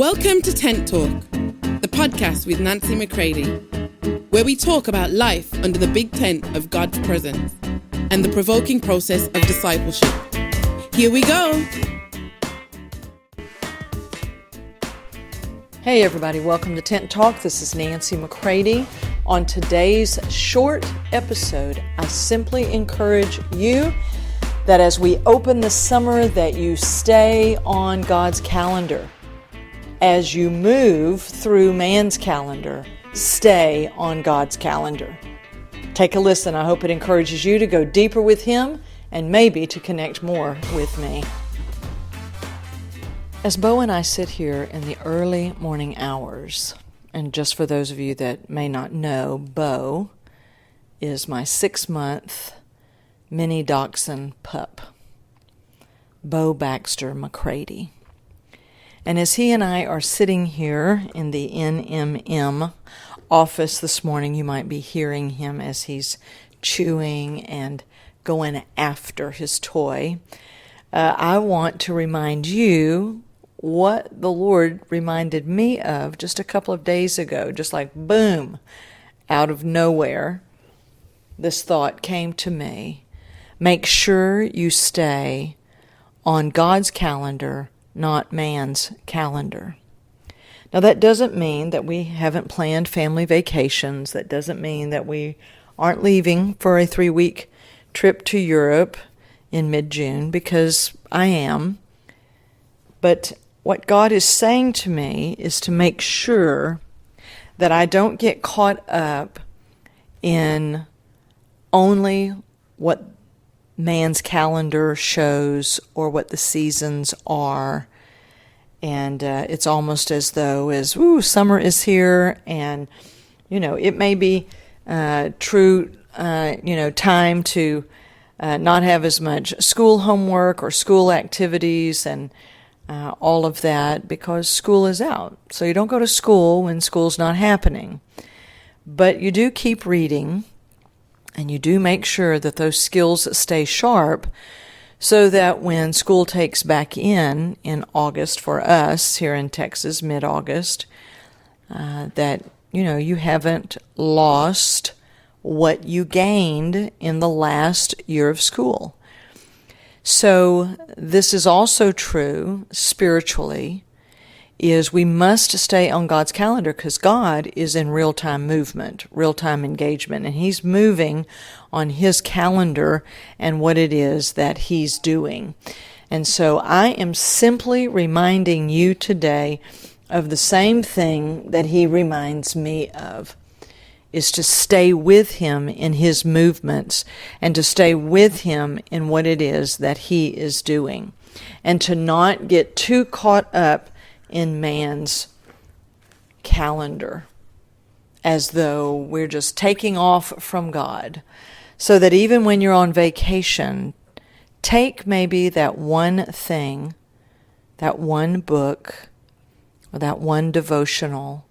Welcome to Tent Talk, the podcast with Nancy McCready, where we talk about life under the big tent of God's presence and the provoking process of discipleship. Here we go. Hey everybody, welcome to Tent Talk. This is Nancy McCready. On today's short episode, I simply encourage you that as we open the summer, that you stay on God's calendar. As you move through man's calendar, stay on God's calendar. Take a listen. I hope it encourages you to go deeper with Him and maybe to connect more with me. As Bo and I sit here in the early morning hours, and just for those of you that may not know, Bo is my 6-month mini dachshund pup, Bo Baxter McCready. And as he and I are sitting here in the NMM office this morning, you might be hearing him as he's chewing and going after his toy. I want to remind you what the Lord reminded me of just a couple of days ago, just like boom, out of nowhere, this thought came to me. Make sure you stay on God's calendar, not man's calendar. Now that doesn't mean that we haven't planned family vacations. That doesn't mean that we aren't leaving for a 3-week trip to Europe in mid-June, because I am. But what God is saying to me is to make sure that I don't get caught up in only what man's calendar shows or what the seasons are. And it's almost as though summer is here, and it may be true time to not have as much school homework or school activities and all of that, because school is out. So you don't go to school when school's not happening. But you do keep reading, and you do make sure that those skills stay sharp, so that when school takes back in August for us here in Texas, mid-August, that you haven't lost what you gained in the last year of school. So this is also true spiritually, is we must stay on God's calendar, because God is in real-time movement, real-time engagement, and He's moving on His calendar and what it is that He's doing. And so I am simply reminding you today of the same thing that He reminds me of, is to stay with Him in His movements and to stay with Him in what it is that He is doing, and to not get too caught up in man's calendar as though we're just taking off from God. So that even when you're on vacation, take maybe that one thing, that one book, or that one devotional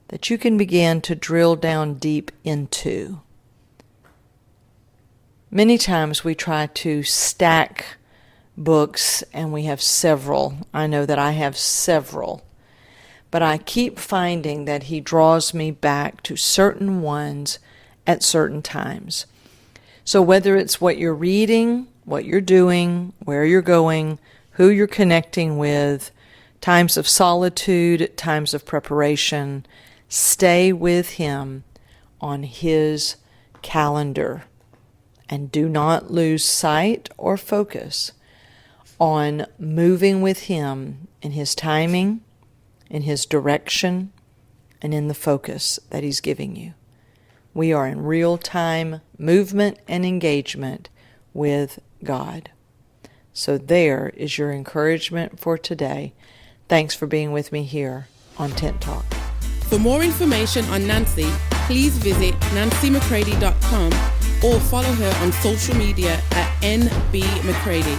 that you can begin to drill down deep into. Many times we try to stack books, and we have several. I know that I have several. But I keep finding that He draws me back to certain ones at certain times. So whether it's what you're reading, what you're doing, where you're going, who you're connecting with, times of solitude, times of preparation, stay with Him on His calendar, and do not lose sight or focus on moving with Him in His timing, in His direction, and in the focus that He's giving you. We are in real-time movement and engagement with God. So there is your encouragement for today. Thanks for being with me here on Tent Talk. For more information on Nancy, please visit nancymccready.com or follow her on social media at NB McCready.